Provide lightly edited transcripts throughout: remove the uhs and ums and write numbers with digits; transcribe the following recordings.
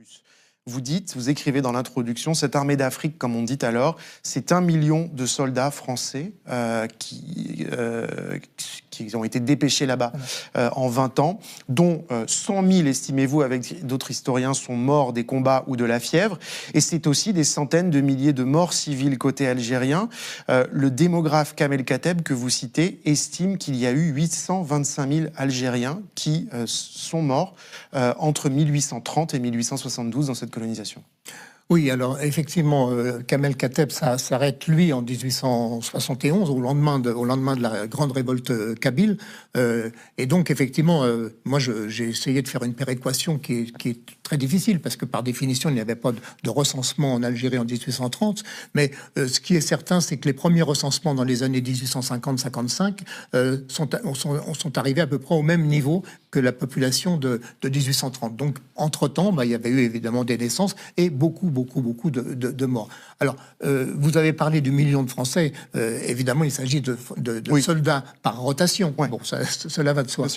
plus. Vous écrivez dans l'introduction, cette armée d'Afrique, comme on dit alors, c'est 1 million de soldats français qui ont été dépêchés là-bas en 20 ans, dont 100 000, estimez-vous, avec d'autres historiens, sont morts des combats ou de la fièvre. Et c'est aussi des centaines de milliers de morts civiles côté algérien. Le démographe Kamel Kateb, que vous citez, estime qu'il y a eu 825 000 Algériens qui sont morts entre 1830 et 1872 dans cette colonisation. Oui, alors effectivement, Kamel Kateb s'arrête, lui, en 1871, au lendemain de la grande révolte kabyle. Et donc, effectivement, moi, j'ai essayé de faire une péréquation qui est très difficile, parce que par définition, il n'y avait pas de recensement en Algérie en 1830. Mais ce qui est certain, c'est que les premiers recensements dans les années 1850-55 sont arrivés à peu près au même niveau que la population de 1830. Donc, entre-temps, il y avait eu évidemment des naissances et beaucoup de morts. Alors, vous avez parlé du million de Français. Évidemment, il s'agit de soldats par rotation. Ouais. Bon, cela va de soi.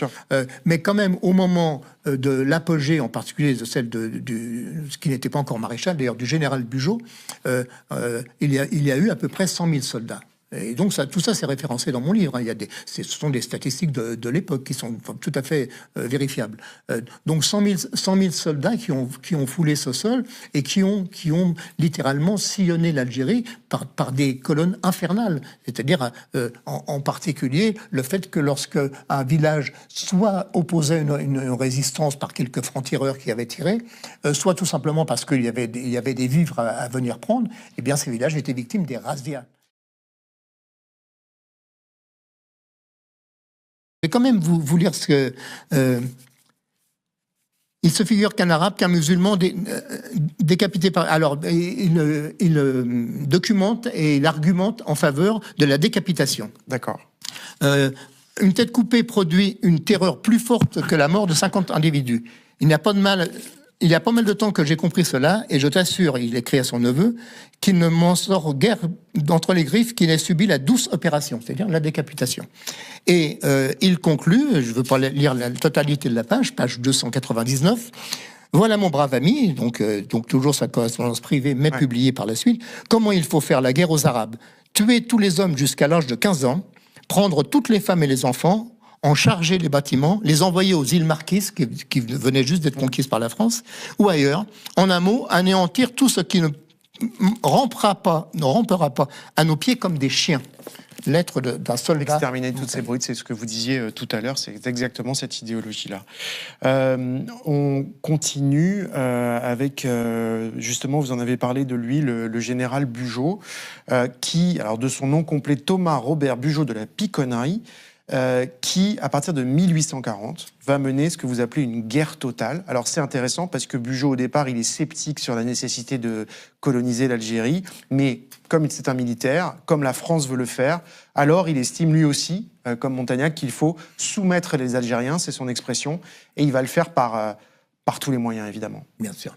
Mais quand même, au moment de l'apogée, en particulier de celle ce qui n'était pas encore maréchal, d'ailleurs du général Bugeaud, il y a eu à peu près 100 000 soldats. Et donc tout ça c'est référencé dans mon livre. Ce sont des statistiques de l'époque qui sont tout à fait vérifiables. Donc 100 000 soldats qui ont foulé ce sol et qui ont littéralement sillonné l'Algérie par des colonnes infernales. C'est-à-dire en particulier le fait que lorsque un village soit opposait une résistance par quelques francs-tireurs qui avaient tiré, soit tout simplement parce qu'il y avait des vivres à venir prendre, eh bien ces villages étaient victimes des razzias. Je vais quand même vous lire ce que... il se figure qu'un arabe, qu'un musulman décapité par... Alors, il documente et il argumente en faveur de la décapitation. D'accord. Une tête coupée produit une terreur plus forte que la mort de 50 individus. Il y a pas mal de temps que j'ai compris cela, et je t'assure, il écrit à son neveu, qu'il ne m'en sort guère d'entre les griffes qu'il ait subi la douce opération, c'est-à-dire la décapitation. Et il conclut, je ne veux pas lire la totalité de la page 299, voilà mon brave ami, donc toujours sa correspondance privée, mais publiée par la suite, comment il faut faire la guerre aux Arabes, tuer tous les hommes jusqu'à l'âge de 15 ans, prendre toutes les femmes et les enfants, en charger les bâtiments, les envoyer aux îles Marquises, qui venaient juste d'être conquises par la France, ou ailleurs. En un mot, anéantir tout ce qui ne rampera pas à nos pieds comme des chiens. Lettre d'un soldat. Exterminer toutes ces brutes, c'est ce que vous disiez tout à l'heure, c'est exactement cette idéologie-là. On continue avec, justement, vous en avez parlé de lui, le général Bugeaud, qui, alors de son nom complet, Thomas Robert Bugeaud de la Piconnerie, qui, à partir de 1840, va mener ce que vous appelez une guerre totale. Alors c'est intéressant parce que Bugeaud, au départ, il est sceptique sur la nécessité de coloniser l'Algérie, mais comme c'est un militaire, comme la France veut le faire, alors il estime lui aussi, comme Montagnac, qu'il faut soumettre les Algériens, c'est son expression, et il va le faire par tous les moyens, évidemment. Bien sûr.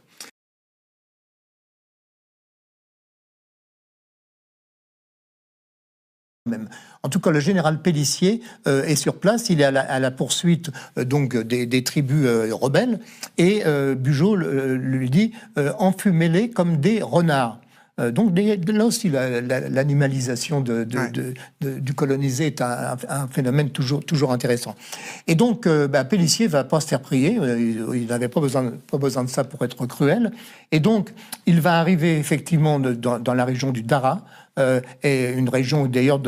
Même. En tout cas, le général Pélissier est sur place, il est à la poursuite donc des tribus rebelles, et Bugeaud lui dit enfumez-les comme des renards. Donc là aussi, l'animalisation du colonisé est un phénomène toujours intéressant. Et donc, Pélissier va pas se faire prier, il n'avait pas besoin de ça pour être cruel, et donc il va arriver effectivement dans la région du Dara, et une région d'ailleurs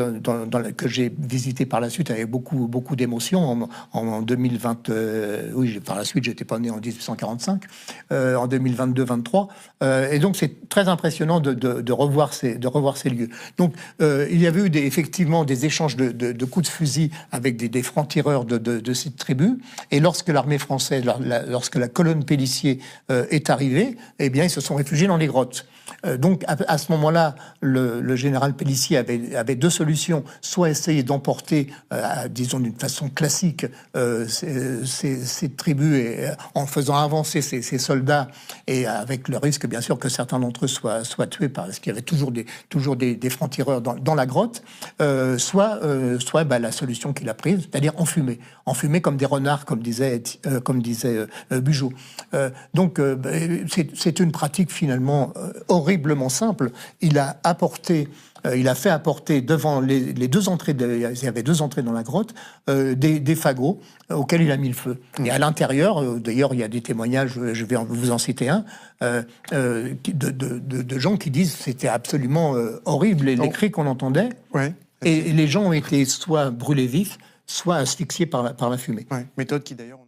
que j'ai visitée par la suite avec beaucoup d'émotions en 2020. Oui, par la suite, j'étais pas né en 1845, en 2022-23, et donc c'est très impressionnant de revoir ces lieux. Donc il y avait eu effectivement des échanges de coups de fusil avec des francs-tireurs de cette tribu, et lorsque l'armée française, lorsque la colonne Pélissier est arrivée, eh bien ils se sont réfugiés dans les grottes. Donc à ce moment-là, le général Pélissier avait deux solutions, soit essayer d'emporter, disons d'une façon classique, ces tribus en faisant avancer ces soldats, et avec le risque bien sûr que certains d'entre eux soient tués parce qu'il y avait toujours des francs-tireurs dans la grotte, soit la solution qu'il a prise, c'est-à-dire enfumer comme des renards, comme disait Bugeaud. Donc c'est une pratique finalement horriblement simple. Il a fait apporter devant les deux entrées, il y avait deux entrées dans la grotte, des fagots auxquels il a mis le feu. Et à l'intérieur, d'ailleurs, il y a des témoignages, je vais vous en citer un, de gens qui disent que c'était absolument horrible, les cris qu'on entendait. Ouais. Et les gens ont été soit brûlés vifs, soit asphyxiés par la fumée. Ouais. Méthode qui d'ailleurs...